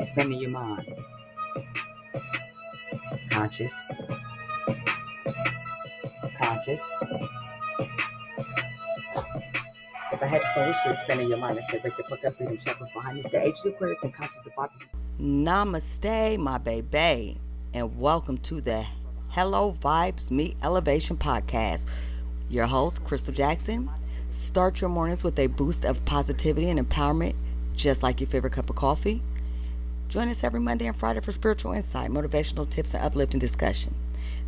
spinning your mind? Conscious. If I had to so wish you expanding your mind, I said, wake the fuck up, leave them shackles behind you. Stay aged Aquarius and conscious of bodies. Namaste, my baby, and welcome to the Hello Vibes Meet Elevation podcast. Your host, Crystal Jackson. Start your mornings with a boost of positivity and empowerment, just like your favorite cup of coffee. Join us every Monday and Friday for spiritual insight, motivational tips, and uplifting discussion.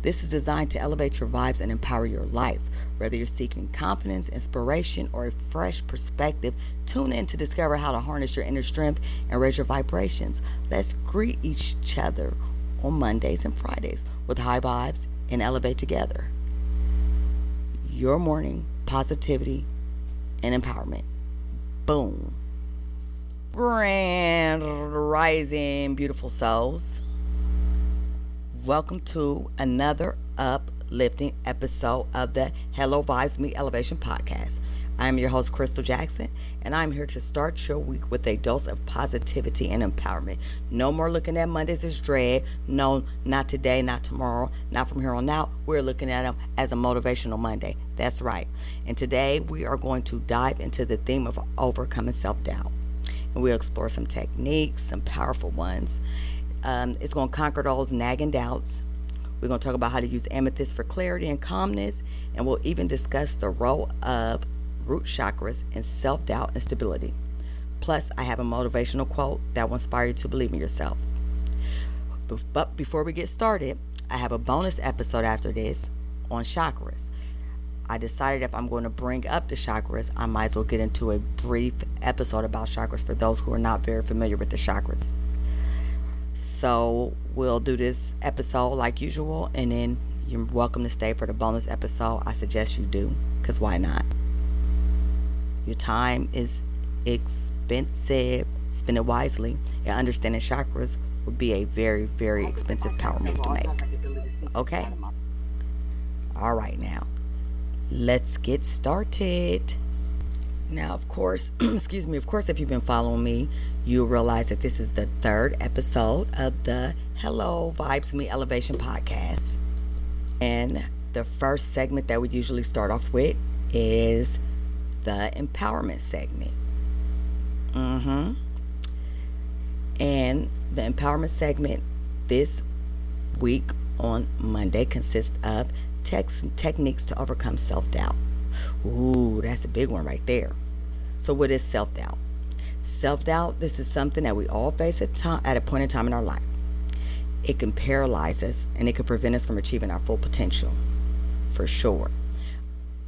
This is designed to elevate your vibes and empower your life. Whether you're seeking confidence, inspiration, or a fresh perspective, tune in to discover how to harness your inner strength and raise your vibrations. Let's greet each other on Mondays and Fridays with high vibes and elevate together. Your morning positivity and empowerment. Boom. Grand rising, beautiful souls. Welcome to another uplifting episode of the Hello Vibes Meet Elevation podcast. I am your host, Crystal Jackson, and I'm here to start your week with a dose of positivity and empowerment. No more looking at Mondays as dread. No, not today, not tomorrow, not from here on out. We're looking at them as a motivational Monday. That's right. And today we are going to dive into the theme of overcoming self-doubt. And we'll explore some techniques, some powerful ones. It's going to conquer those nagging doubts. We're going to talk about how to use amethyst for clarity and calmness. And we'll even discuss the role of root chakras in self-doubt and stability. Plus, I have a motivational quote that will inspire you to believe in yourself. But before we get started, I have a bonus episode after this on chakras. I decided if I'm going to bring up the chakras, I might as well get into a brief episode about chakras for those who are not very familiar with the chakras. So we'll do this episode like usual, and then you're welcome to stay for the bonus episode. I suggest you do, because why not? Your time is expensive. Spend it wisely, and understanding chakras would be a very, very expensive power move to make. Okay? All right, now. Let's get started. Now, of course, if you've been following me, you'll realize that this is the third episode of the Hello Vibes Meet Elevation podcast. And the first segment that we usually start off with is the empowerment segment. And the empowerment segment this week on Monday consists of techniques to overcome self-doubt. Ooh, that's a big one right there. So what is self-doubt? Self-doubt, this is something that we all face at a point in time in our life. It can paralyze us, and it can prevent us from achieving our full potential, for sure.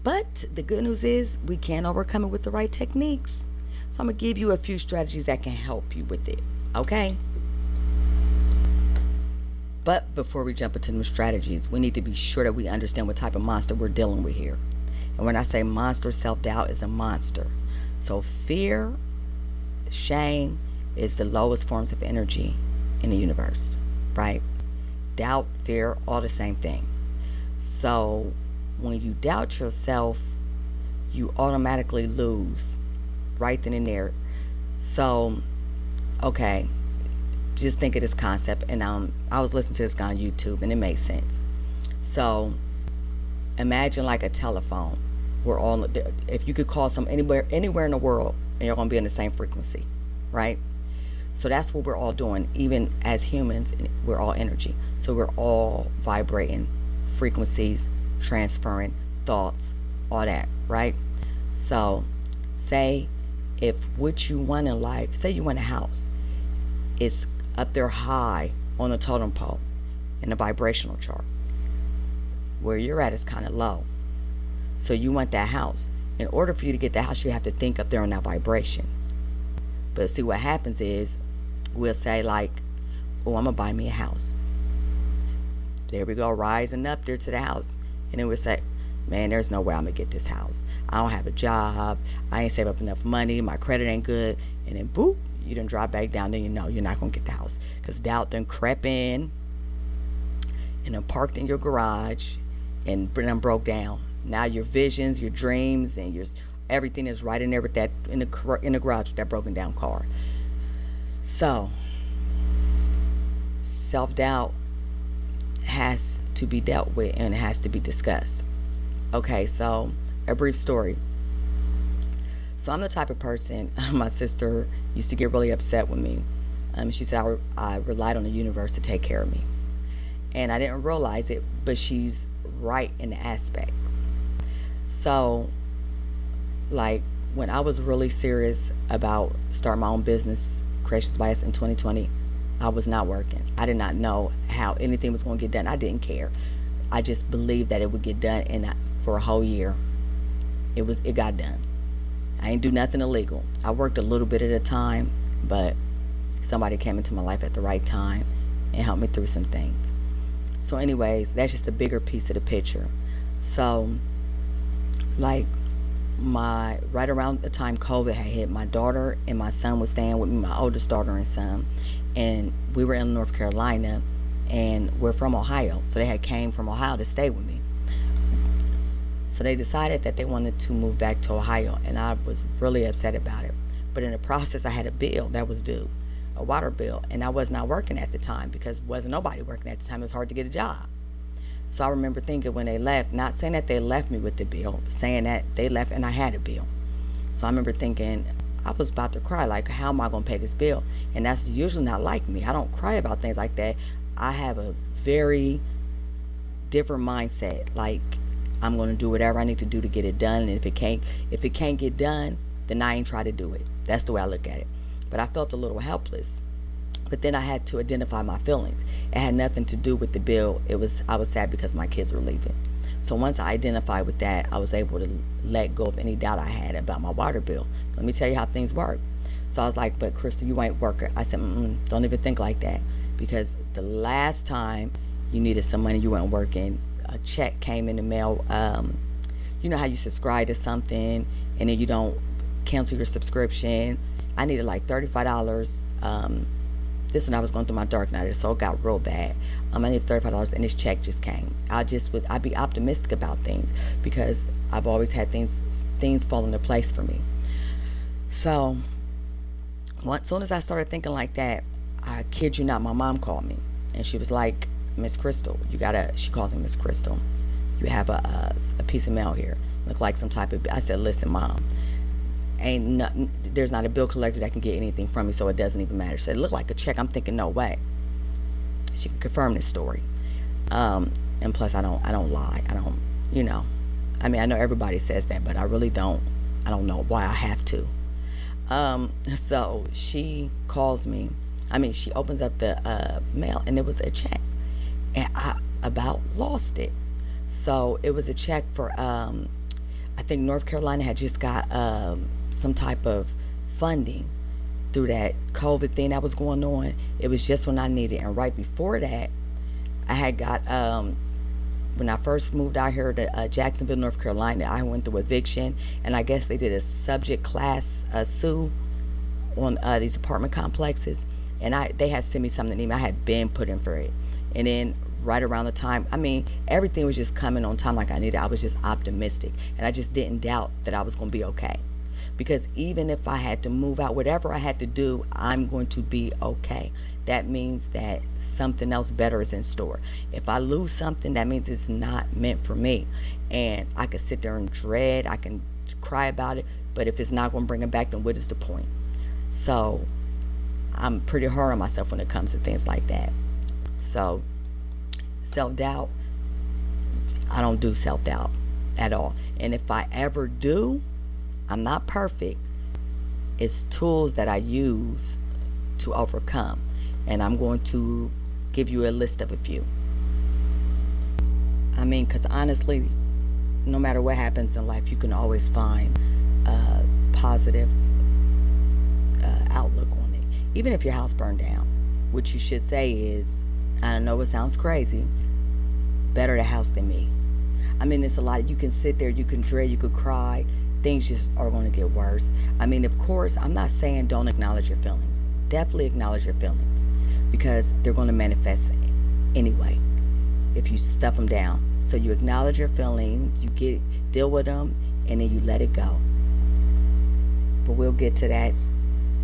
But the good news is we can overcome it with the right techniques. So I'm going to give you a few strategies that can help you with it, okay? But before we jump into them strategies, we need to be sure that we understand what type of monster we're dealing with here. And when I say monster, self-doubt is a monster. So fear, shame is the lowest forms of energy in the universe, right? Doubt, fear, all the same thing. So when you doubt yourself, you automatically lose right then and there. So, okay. Just think of this concept, and I was listening to this guy on YouTube, and it made sense. So imagine like a telephone. If you could call anywhere in the world, and you're going to be in the same frequency, right? So that's what we're all doing. Even as humans, we're all energy. So we're all vibrating frequencies, transferring thoughts, all that, right? So say if what you want in life, say you want a house, it's up there high on the totem pole in the vibrational chart. Where you're at is kind of low. So you want that house. In order for you to get that house, you have to think up there on that vibration. But see, what happens is we'll say like, oh, I'm going to buy me a house. There we go, rising up there to the house. And then we'll say, man, there's no way I'm going to get this house. I don't have a job. I ain't saved up enough money. My credit ain't good. And then boop, you done drop back down, then you know you're not going to get the house. Because doubt done crept in and then parked in your garage and then broke down. Now your visions, your dreams, and everything is right in there with that in the garage with that broken down car. So self-doubt has to be dealt with and has to be discussed. Okay, so a brief story. So I'm the type of person, my sister used to get really upset with me. She said I relied on the universe to take care of me. And I didn't realize it, but she's right in the aspect. So, like, when I was really serious about starting my own business, Creations by Us, in 2020, I was not working. I did not know how anything was going to get done. I didn't care. I just believed that it would get done, and for a whole year, it got done. I ain't do nothing illegal. I worked a little bit at a time, but somebody came into my life at the right time and helped me through some things. So anyways, that's just a bigger piece of the picture. So, like, right around the time COVID had hit, my daughter and my son was staying with me, my oldest daughter and son, and we were in North Carolina, and we're from Ohio, so they had came from Ohio to stay with me. So they decided that they wanted to move back to Ohio, and I was really upset about it. But in the process, I had a bill that was due, a water bill, and I was not working at the time because wasn't nobody working at the time. It was hard to get a job. So I remember thinking when they left, not saying that they left me with the bill, but saying that they left and I had a bill. So I remember thinking, I was about to cry, like, how am I going to pay this bill? And that's usually not like me. I don't cry about things like that. I have a very different mindset. Like, I'm going to do whatever I need to do to get it done. And if it can't get done, then I ain't try to do it. That's the way I look at it. But I felt a little helpless. But then I had to identify my feelings. It had nothing to do with the bill. I was sad because my kids were leaving. So once I identified with that, I was able to let go of any doubt I had about my water bill. Let me tell you how things work. So I was like, but Crystal, you ain't working. I said, don't even think like that. Because the last time you needed some money, you weren't working. A check came in the mail. You know how you subscribe to something and then you don't cancel your subscription. I needed like $35. This when I was going through my dark night, so it got real bad. I needed $35 and this check just came. I'd be optimistic about things because I've always had things fall into place for me. So as soon as I started thinking like that, I kid you not, my mom called me and she was like, Miss Crystal, she calls me Miss Crystal, you have a piece of mail here. Look like some type of, I said, listen, Mom, there's not a bill collector that can get anything from me, so it doesn't even matter. So it looked like a check. I'm thinking, no way. She can confirm this story. And plus I don't lie. I don't, I mean, I know everybody says that, but I really don't. I don't know why I have to. So she calls me. She opens up the mail and it was a check. And I about lost it. So it was a check for, I think North Carolina had just got some type of funding through that COVID thing that was going on. It was just when I needed it. And right before that, I had got, when I first moved out here to Jacksonville, North Carolina, I went through eviction. And I guess they did a subject class sue on these apartment complexes. And they had sent me something to me. I had been put in for it. And then right around the time, everything was just coming on time like I needed. I was just optimistic. And I just didn't doubt that I was going to be okay. Because even if I had to move out, whatever I had to do, I'm going to be okay. That means that something else better is in store. If I lose something, that means it's not meant for me. And I can sit there and dread, I can cry about it, but if it's not going to bring it back, then what is the point? So I'm pretty hard on myself when it comes to things like that. So self-doubt, I don't do self-doubt at all. And if I ever do, I'm not perfect. It's tools that I use to overcome. And I'm going to give you a list of a few. Because honestly, no matter what happens in life, you can always find a positive outlook on it. Even if your house burned down, what you should say is, I know it sounds crazy, better the house than me. It's a lot. You can sit there, you can dread, you could cry. Things just are going to get worse. Of course, I'm not saying don't acknowledge your feelings. Definitely acknowledge your feelings because they're going to manifest anyway if you stuff them down. So you acknowledge your feelings, you deal with them, and then you let it go. But we'll get to that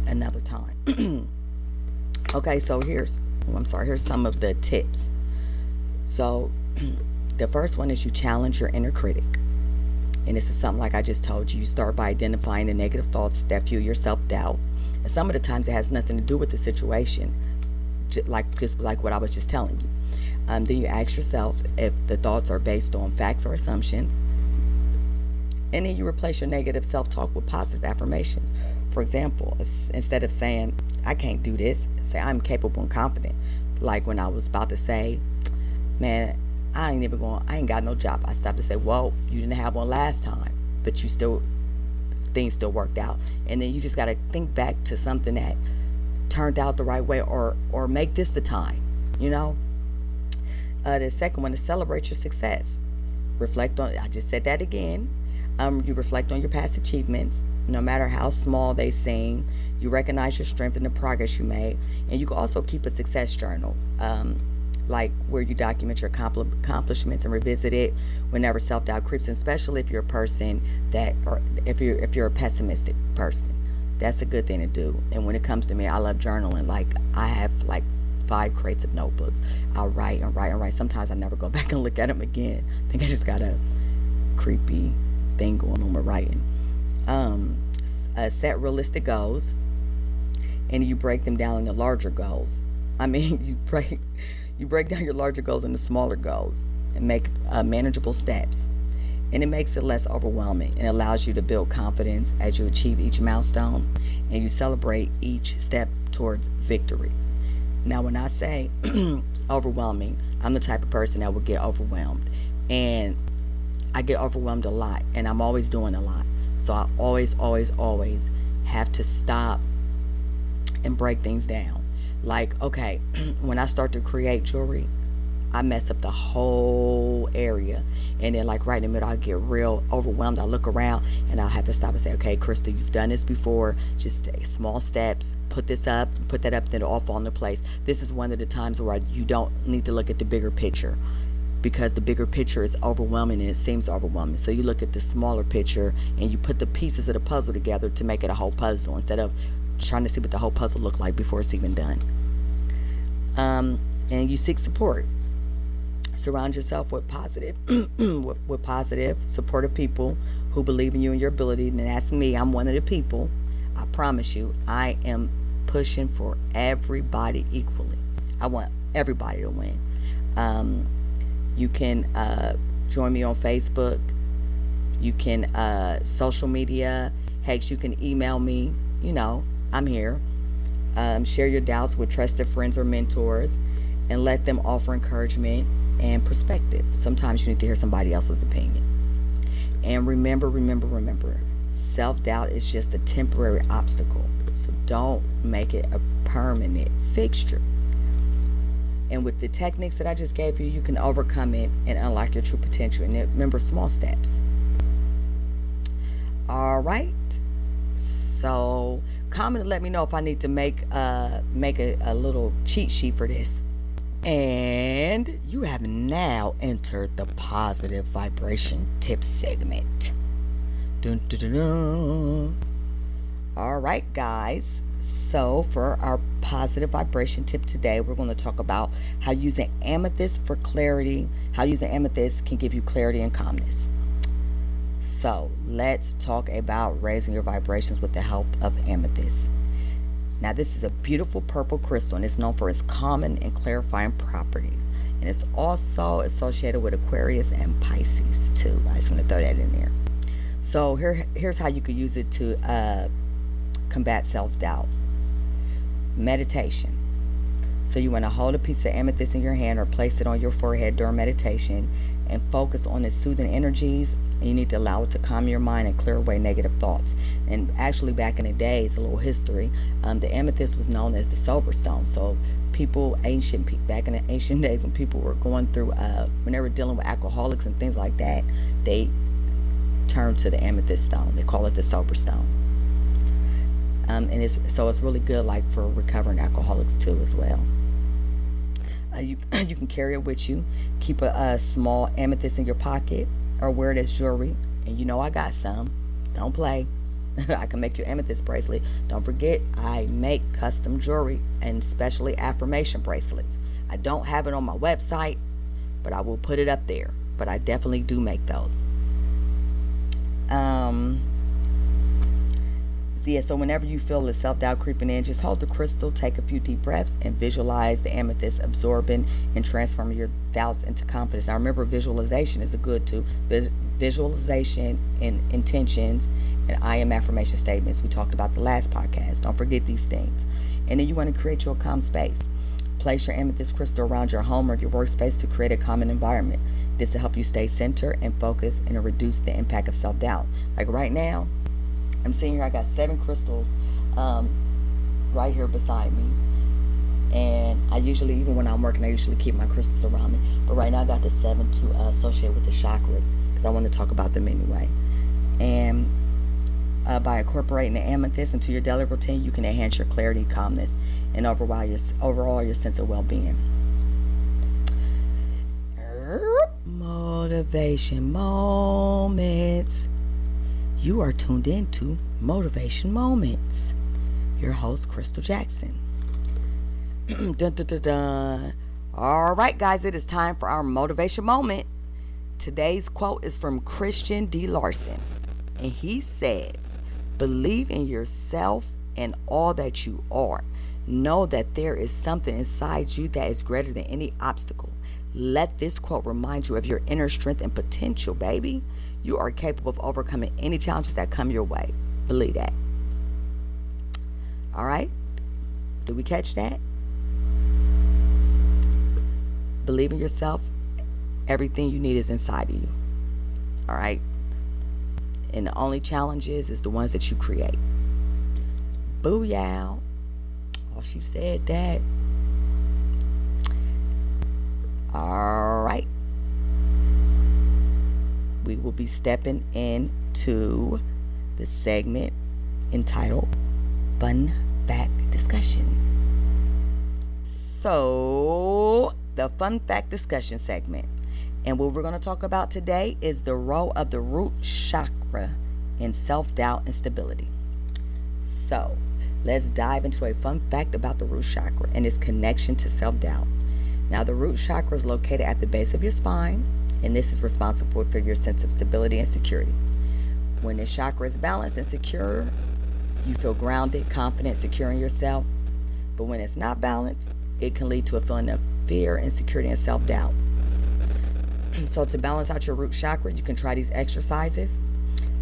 another time. Okay, so here's Here's some of the tips. So the first one is you challenge your inner critic. And this is something like I just told you. You start by identifying the negative thoughts that fuel your self-doubt. And some of the times it has nothing to do with the situation, just like what I was just telling you. Then you ask yourself if the thoughts are based on facts or assumptions. And then you replace your negative self-talk with positive affirmations. For example, instead of saying, I can't do this, say, I'm capable and confident. Like when I was about to say, man, I ain't got no job. I stopped to say, well, you didn't have one last time, but things still worked out. And then you just got to think back to something that turned out the right way, or make this the time, The second one is celebrate your success. I just said that again. You reflect on your past achievements, no matter how small they seem. You recognize your strength and the progress you made. And you can also keep a success journal, like where you document your accomplishments and revisit it whenever self-doubt creeps in, especially if you're a person if you're a pessimistic person. That's a good thing to do. And when it comes to me, I love journaling. Like I have 5 crates of notebooks. I'll write and write and write. Sometimes I never go back and look at them again. I think I just got a creepy thing going on with writing. Set realistic goals, and you break them down into larger goals. You break down your larger goals into smaller goals and make manageable steps. And it makes it less overwhelming and allows you to build confidence as you achieve each milestone, and you celebrate each step towards victory. Now, when I say overwhelming, I'm the type of person that will get overwhelmed, and I get overwhelmed a lot, and I'm always doing a lot. So I always have to stop and break things down. Like, okay, when I start to create jewelry, I mess up the whole area, and then right in the middle I get real overwhelmed. I look around and I'll have to stop and say, okay, Crystal, you've done this before. Just take small steps, put this up, put that up, then it'll all fall into place. This is one of the times where you don't need to look at the bigger picture, because the bigger picture is overwhelming and it seems overwhelming. So you look at the smaller picture and you put the pieces of the puzzle together to make it a whole puzzle, instead of trying to see what the whole puzzle look like before it's even done. And you seek support. Surround yourself with positive, supportive people who believe in you and your ability. And that's me. I'm one of the people. I promise you, I am pushing for everybody equally. I want everybody to win. You can join me on Facebook. You can social media. Heck, you can email me. I'm here. Share your doubts with trusted friends or mentors, and let them offer encouragement and perspective. Sometimes you need to hear somebody else's opinion. And remember, self-doubt is just a temporary obstacle. So don't make it a permanent fixture. And with the techniques that I just gave you, you can overcome it and unlock your true potential. And remember, small steps. All right. So comment and let me know if I need to make a little cheat sheet for this. And you have now entered the positive vibration tip segment. Dun, dun, dun, dun. All right, guys. So for our positive vibration tip today, we're going to talk about how using amethyst for clarity, how using amethyst can give you clarity and calmness. So let's talk about raising your vibrations with the help of amethyst. Now, this is a beautiful purple crystal, and it's known for its calming and clarifying properties. And it's also associated with Aquarius and Pisces too. I just want to throw that in there. So here's how you could use it to combat self-doubt. Meditation. So you want to hold a piece of amethyst in your hand or place it on your forehead during meditation and focus on its soothing energies. And you need to allow it to calm your mind and clear away negative thoughts. And actually, back in the days, a little history, the amethyst was known as the sober stone. So back in the ancient days, when people were going through, when they were dealing with alcoholics and things like that, they turned to the amethyst stone. They call it the sober stone. And it's really good, for recovering alcoholics too as well. You can carry it with you. Keep a small amethyst in your pocket or wear it as jewelry. And I got some. Don't play. I can make you amethyst bracelet. Don't forget, I make custom jewelry and especially affirmation bracelets. I don't have it on my website, but I will put it up there. But I definitely do make those. So whenever you feel the self-doubt creeping in, just hold the crystal, take a few deep breaths, and visualize the amethyst absorbing and transforming your doubts into confidence. Now remember, visualization is a good too. Visualization and intentions and I am affirmation statements we talked about the last podcast. Don't forget these things. And then you want to create your calm space. Place your amethyst crystal around your home or your workspace to create a calming environment. This will help you stay centered and focused and reduce the impact of self-doubt. Like right now, I'm sitting here, I got 7 crystals right here beside me. And I usually, even when I'm working, I usually keep my crystals around me. But right now I got the 7 to associate with the chakras because I want to talk about them anyway. And by incorporating the amethyst into your daily routine, you can enhance your clarity, calmness, and overall your sense of well-being. Motivation moments. You are tuned into Motivation Moments. Your host, Crystal Jackson. Dun, dun, dun, dun. All right, guys, it is time for our motivation moment. Today's quote is from Christian D. Larson, and he says, "Believe in yourself and all that you are. Know that there is something inside you that is greater than any obstacle. Let this quote remind you of your inner strength and potential, baby. You are capable of overcoming any challenges that come your way. Believe that." All right? Did we catch that? Believe in yourself. Everything you need is inside of you. All right? And the only challenges is the ones that you create. Booyah. Oh, she said that. All right. We will be stepping into the segment entitled Fun Fact Discussion. So, the Fun Fact Discussion segment. And what we're going to talk about today is the role of the root chakra in self-doubt and stability. So, let's dive into a fun fact about the root chakra and its connection to self-doubt. Now, the root chakra is located at the base of your spine, and this is responsible for your sense of stability and security. When this chakra is balanced and secure, you feel grounded, confident, secure in yourself. But when it's not balanced, it can lead to a feeling of fear, insecurity, and self-doubt. So to balance out your root chakra, you can try these exercises.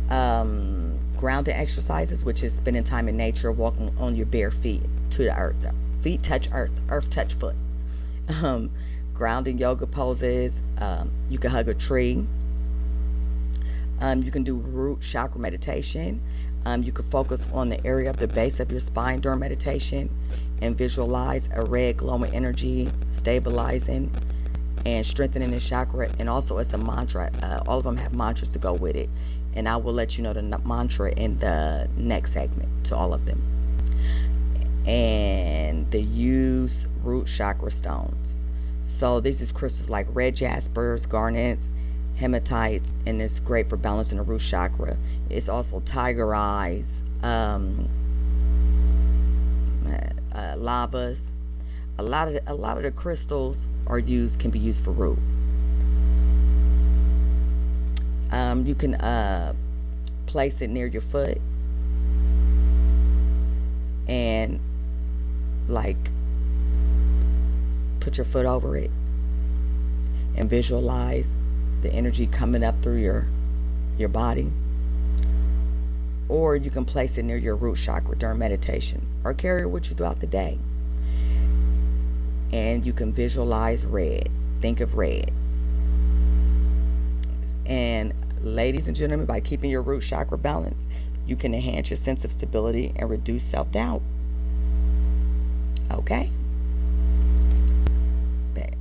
Grounded exercises, which is spending time in nature, walking on your bare feet to the earth. Feet touch earth, earth touch foot. Grounding yoga poses. You can hug a tree. You can do root chakra meditation. You can focus on the area of the base of your spine during meditation and visualize a red glowing energy, stabilizing and strengthening the chakra. And also it's a mantra. All of them have mantras to go with it. And I will let you know the mantra in the next segment to all of them. And the use root chakra stones. So this is crystals like red jaspers, garnets, hematites, and it's great for balancing the root chakra. It's also tiger eyes, lavas. A lot of the crystals can be used for root. You can place it near your foot and put your foot over it and visualize the energy coming up through your body. Or you can place it near your root chakra during meditation or carry it with you throughout the day. And you can visualize red. Think of red. And ladies and gentlemen, by keeping your root chakra balanced, you can enhance your sense of stability and reduce self-doubt. Okay?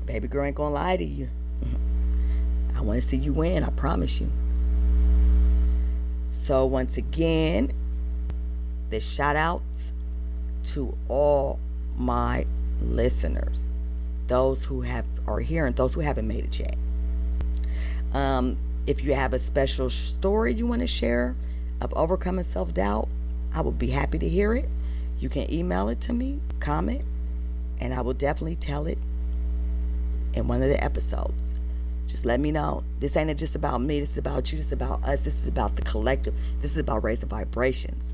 Baby girl ain't gonna lie to you. I want to see you win, I promise you. So once again, the shout outs to all my listeners, those who are here and those who haven't made it yet. If you have a special story you want to share, of overcoming self-doubt, I would be happy to hear it. You can email it to me, comment, and I will definitely tell it in one of the episodes. Just let me know. This ain't just about me. This is about you. This is about us. This is about the collective. This is about raising vibrations.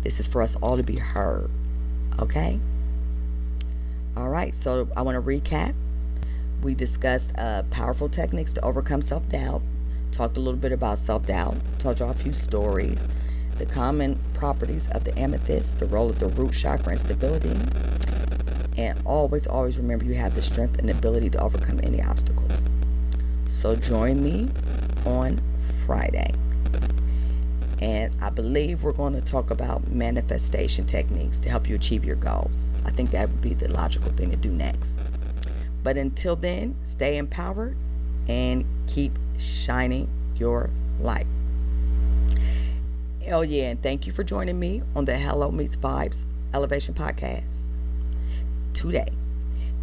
This is for us all to be heard. Okay? All right. So I want to recap. We discussed powerful techniques to overcome self-doubt. Talked a little bit about self-doubt. Told y'all a few stories. The common properties of the amethyst. The role of the root chakra and stability. And always remember you have the strength and ability to overcome any obstacles. So join me on Friday. And I believe we're going to talk about manifestation techniques to help you achieve your goals. I think that would be the logical thing to do next. But until then, stay empowered and keep shining your light. Oh yeah, and thank you for joining me on the Hello Meets Vibes Elevation Podcast today.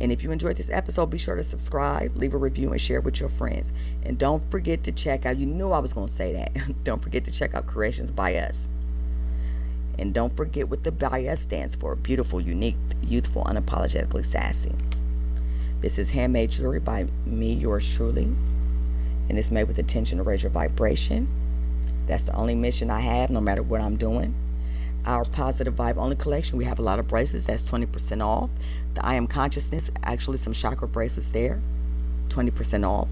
And if you enjoyed this episode, be sure to subscribe, leave a review, and share with your friends. And don't forget to check out, you knew I was going to say that. Don't forget to check out Creations by Us. And don't forget what the by us stands for. Beautiful, unique, youthful, unapologetically sassy. This is handmade jewelry by me, yours truly. And it's made with intention to raise your vibration. That's the only mission I have, no matter what I'm doing. Our Positive Vibe Only collection, we have a lot of bracelets. That's 20% off. The I Am Consciousness, actually some chakra bracelets there, 20% off.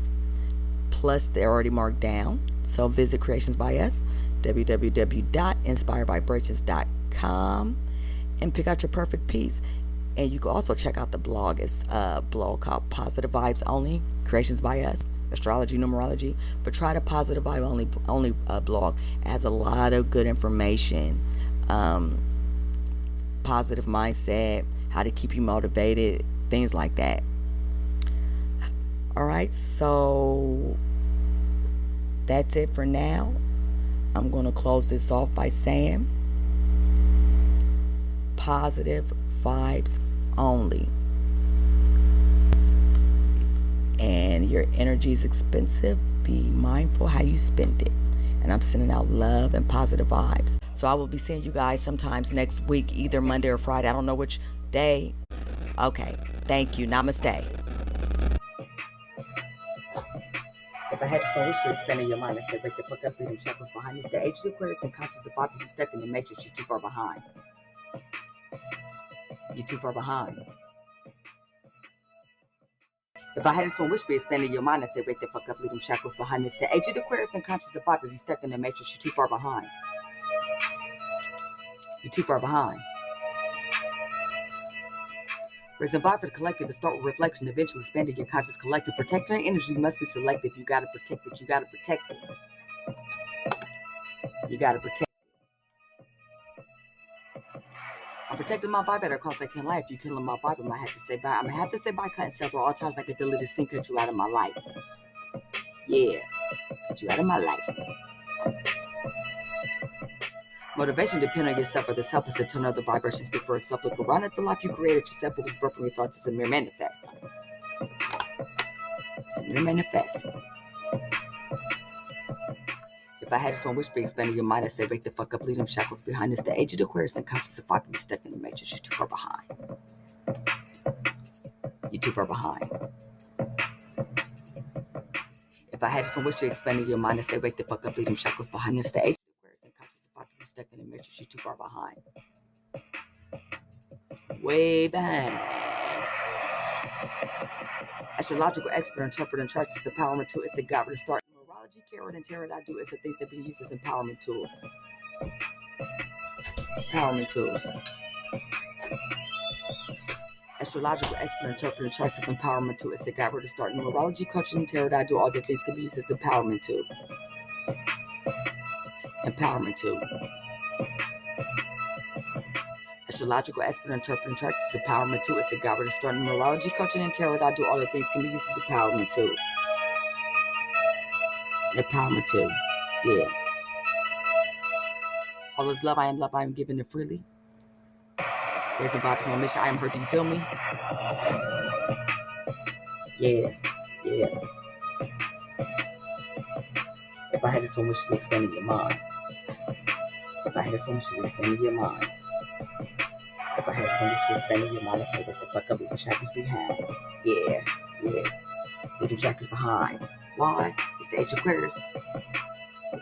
Plus, they're already marked down. So visit Creations by Us, www.inspiredvibrations.com, and pick out your perfect piece. And you can also check out the blog. It's a blog called Positive Vibes Only, Creations by Us, astrology, numerology. But try the Positive Vibe Only blog. It has a lot of good information. Positive mindset, how to keep you motivated, things like that. All right, so that's it for now. I'm going to close this off by saying positive vibes only. And your energy is expensive. Be mindful how you spend it. And I'm sending out love and positive vibes. So I will be seeing you guys sometimes next week, either Monday or Friday. I don't know which day. Okay. Thank you. Namaste. If I had so wish to expand in your mind, I said, wake the fuck up, leave them shackles behind. It's the age of Aquarius and conscious of Bobby. You stuck in the matrix, you're too far behind. You're too far behind. If I hadn't so wish to expand in your mind, I said, wake the fuck up, leave them shackles behind. It's the age of Aquarius and conscious of Bobby. You stuck in the matrix, you're too far behind. You're too far behind. Raise and vibe for the collective and start with reflection. Eventually expanding your conscious collective. Protect your energy. You must be selective. You gotta protect it. You gotta protect it. You gotta protect it. I'm protecting my vibe at all costs. I can't lie. If you killing my vibe, I'm gonna have to say bye. I'm gonna have to say bye, cutting several. All times I could delete a scene, cut you out of my life. Yeah, cut you out of my life. Motivation depends on yourself, or this help us to turn other vibrations before itself. Look around at the life you created yourself. What was birthed from your thoughts is a mere manifest. It's a mere manifest. If I had this one wish to be expanding your mind, I say, wake the fuck up, leave them shackles behind. It's the age of Aquarius and conscious of Bobby. You stuck in the matrix. You're too far behind. You're too far behind. If I had this one wish to expanding your mind, I say, wake the fuck up, leave them shackles behind. It's the age of Aquarius and conscious of Bobby. You stuck in the matrix. You're too far behind. Way behind. Astrological expert, interpreter, and charts is empowerment tool. It's a guide to start. Numerology, carrot, and tarot I do is the things that be used as empowerment tools. Empowerment tools. Astrological expert, interpreter, and charts of empowerment tool. It's a guide to start. Numerology, coaching, and tarot I do all the things can be used as empowerment tool. Empowerment tool. Astrological expert, interpreter, and charts is empowerment tool. It's a guide to start. Numerology, coaching, and tarot I do all the things can be used as empowerment tool. Empowerment too. Yeah. All is love. I am love. I am giving it freely. There's a vibe on mission. I am hurt. Do you feel me? Yeah. Yeah. If I had this one wish to be expanding your mind. If I had a swim, you should expand in your mind. If I had a swim, you should expand in your mind and say, what the fuck are we the shackles we have? Yeah. Leave them shackles behind. Why? It's the age of Aquarius.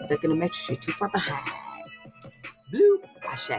Second to mention, you're too far behind. Blue. Ashe.